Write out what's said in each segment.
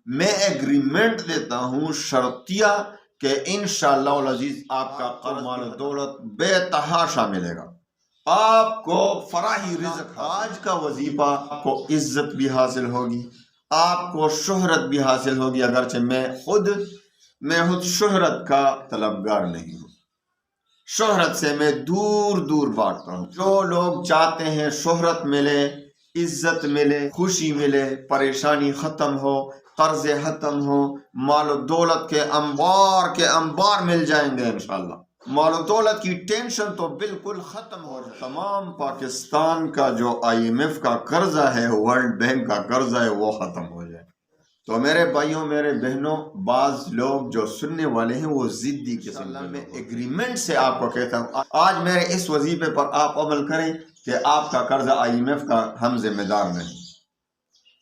میں ایگریمنٹ دیتا ہوں شرطیہ کہ انشاءاللہ العزیز آپ کا قرض مال و دولت بے تحاشا ملے گا، آپ کو فراہی رزق، آج کا وظیفہ آپ کو عزت بھی حاصل ہوگی، آپ کو شہرت بھی حاصل ہوگی، اگرچہ میں خود شہرت کا طلبگار نہیں ہوں، شہرت سے میں دور دور بھاگتا ہوں۔ جو لوگ چاہتے ہیں شہرت ملے، عزت ملے، خوشی ملے، پریشانی ختم ہو، قرض ختم ہو، مال و دولت کے انبار مل جائیں گے انشاءاللہ، مال و دولت کی ٹینشن تو بالکل ختم ہو جائے، تمام پاکستان کا جو IMF کا قرضہ ہے، ورلڈ بینک کا قرضہ ہے، وہ ختم ہو جائے۔ تو میرے بھائیوں، میرے بہنوں، بعض لوگ جو سننے والے ہیں وہ ضدی قسم کے، میں ایگریمنٹ سے آپ کو کہتا ہوں، آج میرے اس وظیفے پر آپ عمل کریں کہ آپ کا قرضہ IMF کا ہم ذمہ دار نہیں،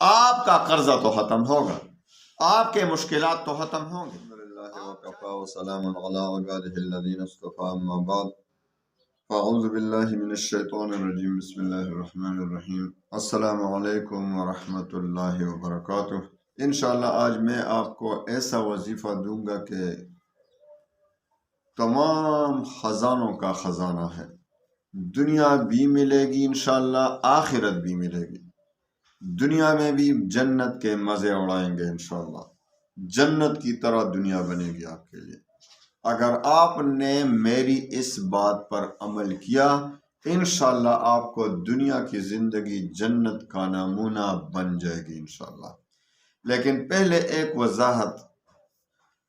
آپ کا قرضہ تو ختم ہوگا، آپ کے مشکلات تو ختم ہوں گے۔ الحمدللہ وکفی وسلام علی عبادہ الذین اصطفی، اما بعد فاعوذ باللہ من الشیطان الرجیم، بسم اللہ الرحمن الرحیم۔ السلام علیکم ورحمۃ اللہ وبرکاتہ۔ انشاءاللہ آج میں آپ کو ایسا وظیفہ دوں گا کہ تمام خزانوں کا خزانہ ہے، دنیا بھی ملے گی انشاءاللہ، آخرت بھی ملے گی، دنیا میں بھی جنت کے مزے اڑائیں گے انشاءاللہ، جنت کی طرح دنیا بنے گی آپ کے لیے اگر آپ نے میری اس بات پر عمل کیا۔ انشاءاللہ آپ کو دنیا کی زندگی جنت کا نمونہ بن جائے گی انشاءاللہ۔ لیکن پہلے ایک وضاحت،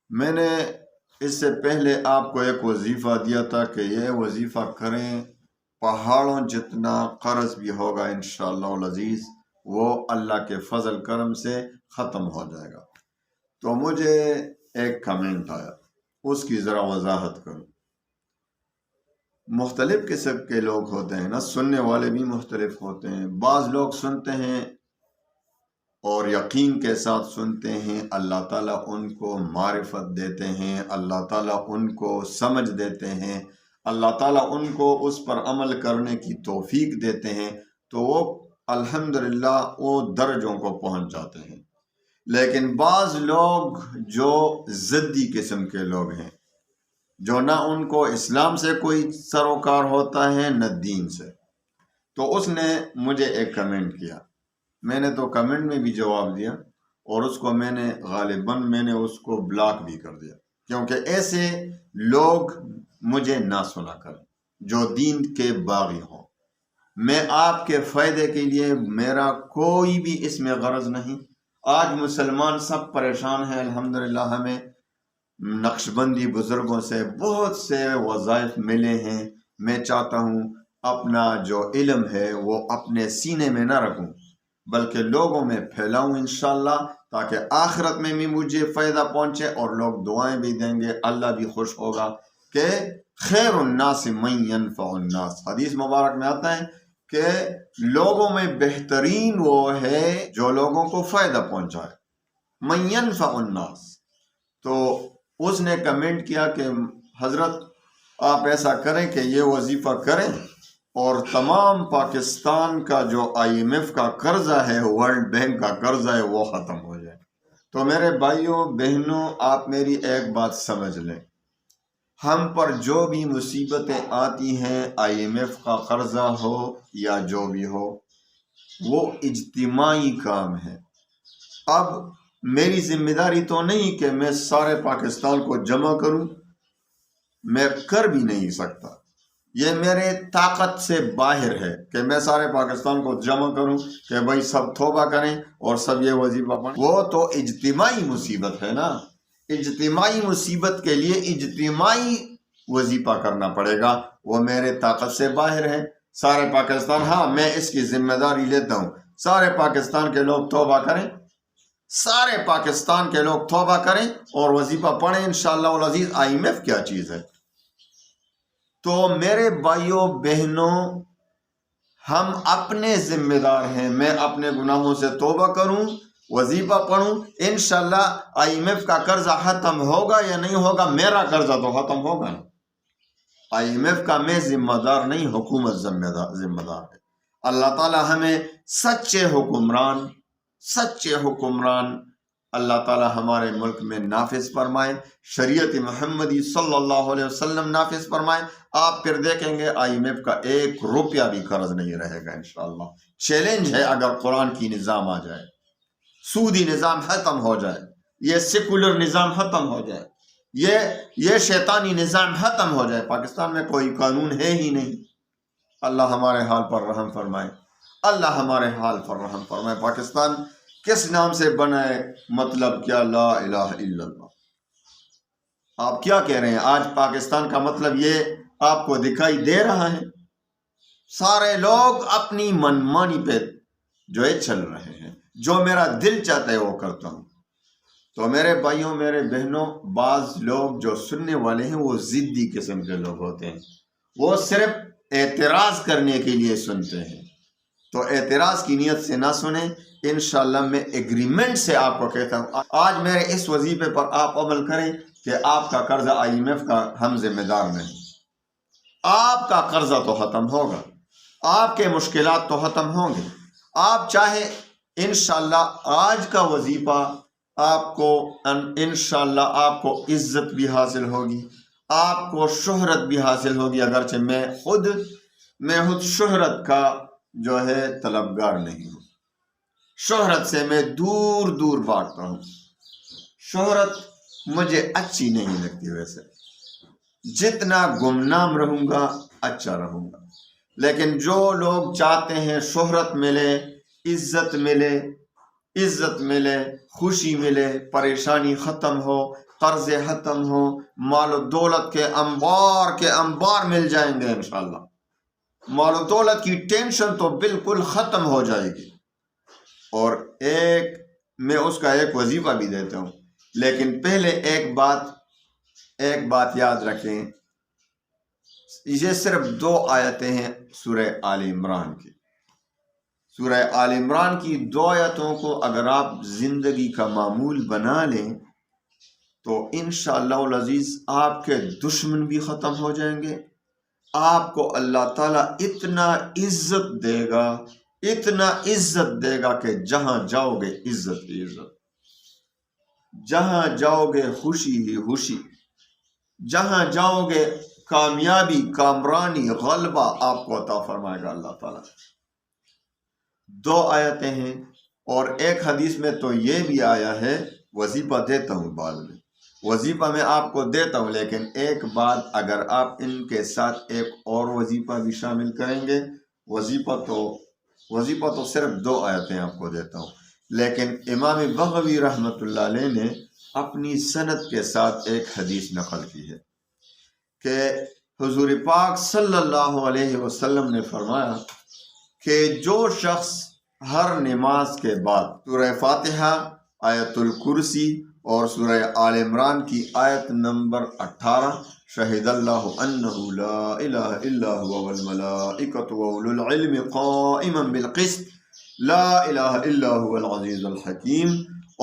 میں نے اس سے پہلے آپ کو ایک وظیفہ دیا تھا کہ یہ وظیفہ کریں، پہاڑوں جتنا قرض بھی ہوگا انشاءاللہ العزیز وہ اللہ کے فضل کرم سے ختم ہو جائے گا۔ تو مجھے ایک کمنٹ آیا، اس کی ذرا وضاحت کروں۔ مختلف قسم کے لوگ ہوتے ہیں نا، سننے والے بھی مختلف ہوتے ہیں، بعض لوگ سنتے ہیں اور یقین کے ساتھ سنتے ہیں، اللہ تعالیٰ ان کو معرفت دیتے ہیں، اللہ تعالیٰ ان کو سمجھ دیتے ہیں، اللہ تعالیٰ ان کو اس پر عمل کرنے کی توفیق دیتے ہیں، تو وہ الحمدللہ وہ درجوں کو پہنچ جاتے ہیں۔ لیکن بعض لوگ جو ضدی قسم کے لوگ ہیں، جو نہ ان کو اسلام سے کوئی سروکار ہوتا ہے نہ دین سے، تو اس نے مجھے ایک کمنٹ کیا، میں نے تو کمنٹ میں بھی جواب دیا اور اس کو میں نے غالباً اس کو بلاک بھی کر دیا، کیونکہ ایسے لوگ مجھے نہ سنا کریں جو دین کے باغی ہوں۔ میں آپ کے فائدے کے لیے، میرا کوئی بھی اس میں غرض نہیں۔ آج مسلمان سب پریشان ہیں الحمدللہ، ہمیں نقش بندی بزرگوں سے بہت سے وظائف ملے ہیں۔ میں چاہتا ہوں اپنا جو علم ہے وہ اپنے سینے میں نہ رکھوں بلکہ لوگوں میں پھیلاؤں انشاءاللہ، تاکہ آخرت میں بھی مجھے فائدہ پہنچے اور لوگ دعائیں بھی دیں گے، اللہ بھی خوش ہوگا کہ خیر الناس من ینفع الناس۔ حدیث مبارک میں آتا ہے کہ لوگوں میں بہترین وہ ہے جو لوگوں کو فائدہ پہنچائے، من ینفع الناس۔ تو اس نے کمنٹ کیا کہ حضرت آپ ایسا کریں کہ یہ وظیفہ کریں اور تمام پاکستان کا جو IMF کا قرضہ ہے، ورلڈ بینک کا قرضہ ہے، وہ ختم ہو جائے۔ تو میرے بھائیوں بہنوں، آپ میری ایک بات سمجھ لیں، ہم پر جو بھی مصیبتیں آتی ہیں، IMF کا قرضہ ہو یا جو بھی ہو، وہ اجتماعی کام ہے۔ اب میری ذمہ داری تو نہیں کہ میں سارے پاکستان کو جمع کروں، میں کر بھی نہیں سکتا، یہ میرے طاقت سے باہر ہے کہ میں سارے پاکستان کو جمع کروں کہ بھائی سب توبہ کریں اور سب یہ وظیفہ پڑھیں۔ وہ تو اجتماعی مصیبت ہے نا، اجتماعی مصیبت کے لیے اجتماعی وظیفہ کرنا پڑے گا، وہ میرے طاقت سے باہر ہے۔ سارے پاکستان، ہاں میں اس کی ذمہ داری لیتا ہوں، سارے پاکستان کے لوگ توبہ کریں، سارے پاکستان کے لوگ توبہ کریں اور وظیفہ پڑھیں انشاءاللہ العزیز۔ IMF کیا چیز ہے؟ تو میرے بھائیوں بہنوں، ہم اپنے ذمہ دار ہیں، میں اپنے گناہوں سے توبہ کروں، وظیفہ پڑھوں، انشاءاللہ IMF کا قرضہ ختم ہوگا یا نہیں ہوگا؟ میرا قرضہ تو ختم ہوگا نا، IMF کا میں ذمہ دار نہیں، حکومت ذمہ دار ہے۔ اللہ تعالی ہمیں سچے حکمران اللہ تعالی ہمارے ملک میں نافذ فرمائے، شریعت محمدی صلی اللہ علیہ وسلم نافذ فرمائے۔ آپ پھر دیکھیں گے IMF کا 1 روپیہ بھی قرض نہیں رہے گا انشاءاللہ۔ چیلنج ہے اگر قرآن کی نظام آ جائے، سودی نظام ختم ہو جائے، یہ سیکولر نظام ختم ہو جائے، یہ شیطانی نظام ختم ہو جائے، پاکستان میں کوئی قانون ہے ہی نہیں۔ اللہ ہمارے حال پر رحم فرمائے، اللہ ہمارے حال پر رحم فرمائے۔ پاکستان کس نام سے بنا ہے؟ مطلب کیا؟ لا الہ الا اللہ۔ آپ کیا کہہ رہے ہیں؟ آج پاکستان کا مطلب یہ آپ کو دکھائی دے رہا ہے؟ سارے لوگ اپنی منمانی پہ جو ہے چل رہے ہیں، جو میرا دل چاہتا ہے وہ کرتا ہوں۔ تو میرے بھائیوں، میرے بہنوں، بعض لوگ جو سننے والے ہیں وہ ضدی قسم کے لوگ ہوتے ہیں، وہ صرف اعتراض کرنے کے لیے سنتے ہیں۔ تو اعتراض کی نیت سے نہ سنیں، انشاءاللہ میں ایگریمنٹ سے آپ کو کہتا ہوں، آج میرے اس وظیفے پر آپ عمل کریں کہ آپ کا قرضہ IMF کا ہم ذمہ دار نہیں۔ آپ کا قرضہ تو ختم ہوگا، آپ کے مشکلات تو ختم ہوں گے۔ آپ چاہے انشاءاللہ آج کا وظیفہ آپ کو انشاءاللہ آپ کو عزت بھی حاصل ہوگی، آپ کو شہرت بھی حاصل ہوگی، اگرچہ میں خود شہرت کا جو ہے طلبگار نہیں ہوں، شہرت سے میں دور دور بھاگتا ہوں، شہرت مجھے اچھی نہیں لگتی۔ ویسے جتنا گمنام رہوں گا اچھا رہوں گا، لیکن جو لوگ چاہتے ہیں شہرت ملے، عزت ملے، خوشی ملے، پریشانی ختم ہو، قرض ختم ہو، مال و دولت کے انبار مل جائیں گے انشاءاللہ، مال و دولت کی ٹینشن تو بالکل ختم ہو جائے گی۔ اور میں اس کا ایک وظیفہ بھی دیتا ہوں، لیکن پہلے ایک بات یاد رکھیں، یہ صرف 2 آیتیں ہیں سورہ آل عمران کی۔ سورہ آل عمران کی 2 آیتوں کو اگر آپ زندگی کا معمول بنا لیں تو انشاءاللہ العزیز آپ کے دشمن بھی ختم ہو جائیں گے، آپ کو اللہ تعالیٰ اتنا عزت دے گا کہ جہاں جاؤ گے عزت ہی عزت، جہاں جاؤ گے خوشی ہی خوشی، جہاں جاؤ گے کامیابی، کامرانی، غلبہ آپ کو عطا فرمائے گا اللہ تعالیٰ۔ 2 آیتیں ہیں، اور ایک حدیث میں تو یہ بھی آیا ہے، وظیفہ دیتا ہوں بعد میں، وظیفہ میں آپ کو دیتا ہوں، لیکن ایک بات، اگر آپ ان کے ساتھ ایک اور وظیفہ بھی شامل کریں گے، وظیفہ تو صرف 2 آیتیں آپ کو دیتا ہوں، لیکن امام بغوی رحمۃ اللہ علیہ نے اپنی سند کے ساتھ ایک حدیث نقل کی ہے کہ حضور پاک صلی اللہ علیہ وسلم نے فرمایا کہ جو شخص ہر نماز کے بعد سورہ فاتحہ، آیت الکرسی اور سورہ آل عمران کی آیت نمبر 18 شہد اللہ انہ لا الہ الا هو والملائکۃ واولو العلم قائما بالقسط لا الہ الا هو العزیز الحکیم،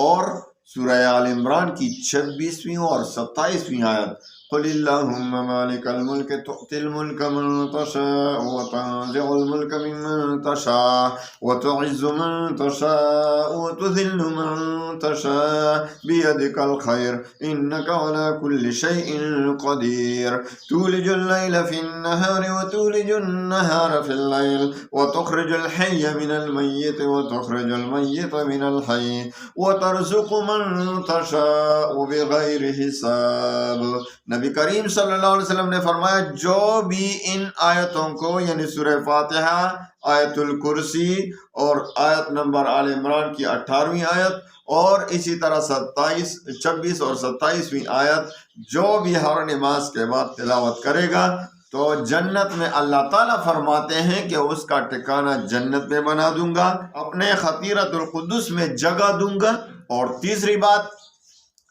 اور سورہ آل عمران کی 26ویں اور 27ویں آیت قل اللہم مالک الملک تؤتی الملک من تشاء وتنزع الملک ممن تشاء وتعز من تشاء وتذل من تشاء بیدک الخیر انک علی کل شیء قدیر تولج اللیل فی النہار وتولج النہار فی اللیل وتخرج الحی من المیت وتخرج المیت من الحی وترزق من تشاء بغیر حساب۔ نبی کریم صلی اللہ علیہ وسلم نے فرمایا جو بھی ان آیتوں کو، یعنی سورہ فاتحہ، آیت الکرسی اور آیت نمبر آل عمران کی 18ویں آیت اور اسی طرح 26 اور 27ویں آیت، جو بھی ہر نماز کے بعد تلاوت کرے گا تو جنت میں اللہ تعالیٰ فرماتے ہیں کہ اس کا ٹھکانہ جنت میں بنا دوں گا، اپنے خطیرۃ القدس میں جگہ دوں گا۔ اور تیسری بات،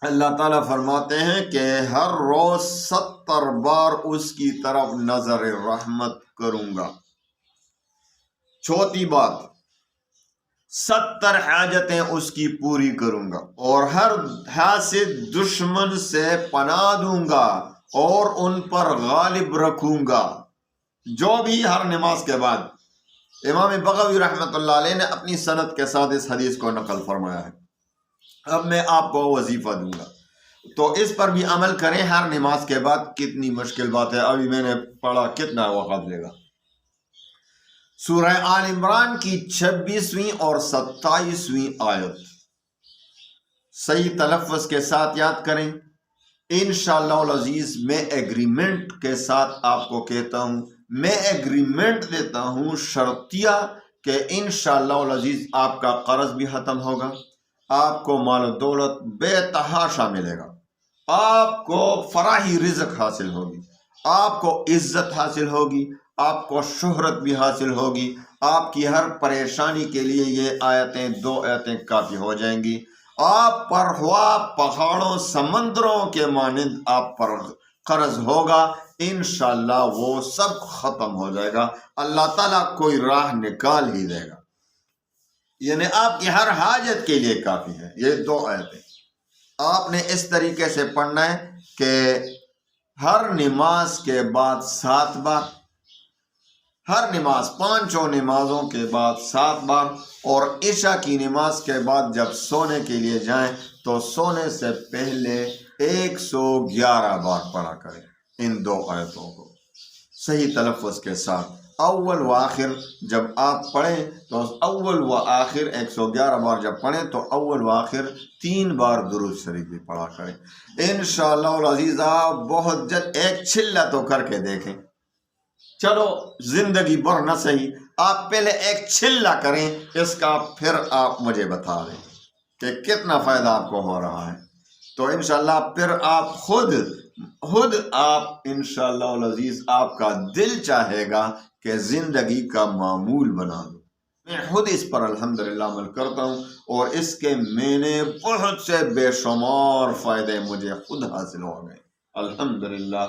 اللہ تعالیٰ فرماتے ہیں کہ ہر روز 70 بار اس کی طرف نظر رحمت کروں گا۔ چوتھی بات، 70 حاجتیں اس کی پوری کروں گا، اور ہر حاسد دشمن سے پناہ دوں گا اور ان پر غالب رکھوں گا۔ جو بھی ہر نماز کے بعد، امام بغوی رحمۃ اللہ علیہ نے اپنی سند کے ساتھ اس حدیث کو نقل فرمایا ہے۔ اب میں آپ کو وظیفہ دوں گا، تو اس پر بھی عمل کریں ہر نماز کے بعد۔ کتنی مشکل بات ہے، ابھی میں نے پڑھا، کتنا وقت لے گا۔ سورہ آل عمران کی 26ویں اور 27ویں آیت صحیح تلفظ کے ساتھ یاد کریں۔ انشاءاللہ العزیز میں ایگریمنٹ کے ساتھ آپ کو کہتا ہوں، میں ایگریمنٹ دیتا ہوں شرطیہ کہ انشاءاللہ العزیز آپ کا قرض بھی ختم ہوگا، آپ کو مال و دولت بے تحاشا ملے گا، آپ کو فراحی رزق حاصل ہوگی، آپ کو عزت حاصل ہوگی، آپ کو شہرت بھی حاصل ہوگی، آپ کی ہر پریشانی کے لیے یہ آیتیں، 2 آیتیں کافی ہو جائیں گی۔ آپ پر ہوا پہاڑوں سمندروں کے مانند آپ پر قرض ہوگا، انشاءاللہ وہ سب ختم ہو جائے گا، اللہ تعالیٰ کوئی راہ نکال ہی دے گا، یعنی آپ کی ہر حاجت کے لیے کافی ہے۔ یہ 2 آیتیں آپ نے اس طریقے سے پڑھنا ہے کہ ہر نماز کے بعد 7 بار، ہر نماز 5 نمازوں کے بعد 7 بار، اور عشاء کی نماز کے بعد جب سونے کے لیے جائیں تو سونے سے پہلے 111 بار پڑھا کریں ان 2 آیتوں کو صحیح تلفظ کے ساتھ۔ اول و آخر جب آپ پڑھیں تو اول و آخر 111 بار جب پڑھیں تو اول و آخر 3 بار درود شریف بھی پڑھا کریں انشاءاللہ العزیز۔ آپ بہت جلد ایک چھلا تو کر کے دیکھیں، چلو زندگی بھر نہ صحیح، آپ پہلے ایک چھلا کریں اس کا، پھر آپ مجھے بتا دیں کہ کتنا فائدہ آپ کو ہو رہا ہے، تو انشاءاللہ پھر آپ خود آپ انشاءاللہ العزیز آپ کا دل چاہے گا کہ زندگی کا معمول بنا دو۔ میں خود اس پر الحمدللہ عمل کرتا ہوں، اور اس کے میں نے بہت سے بے شمار فائدے مجھے خود حاصل ہو گئے الحمدللہ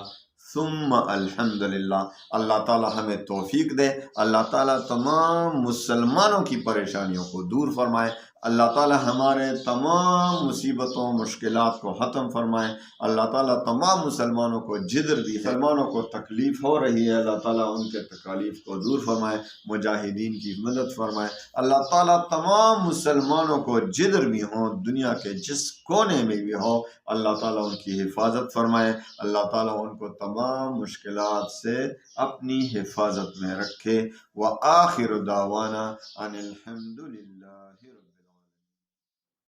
ثم الحمدللہ۔ اللہ تعالیٰ ہمیں توفیق دے، اللہ تعالیٰ تمام مسلمانوں کی پریشانیوں کو دور فرمائے، اللہ تعالیٰ ہمارے تمام مصیبتوں مشکلات کو ختم فرمائے، اللہ تعالیٰ تمام مسلمانوں کو جدھر بھی مسلمانوں کو تکلیف ہو رہی ہے اللہ تعالیٰ ان کے تکالیف کو دور فرمائے، مجاہدین کی مدد فرمائے، اللہ تعالیٰ تمام مسلمانوں کو جدھر بھی ہوں، دنیا کے جس کونے میں بھی ہو، اللہ تعالیٰ ان کی حفاظت فرمائے، اللہ تعالیٰ ان کو تمام مشکلات سے اپنی حفاظت میں رکھے۔ وآخر دعوانا ان الحمدللہ۔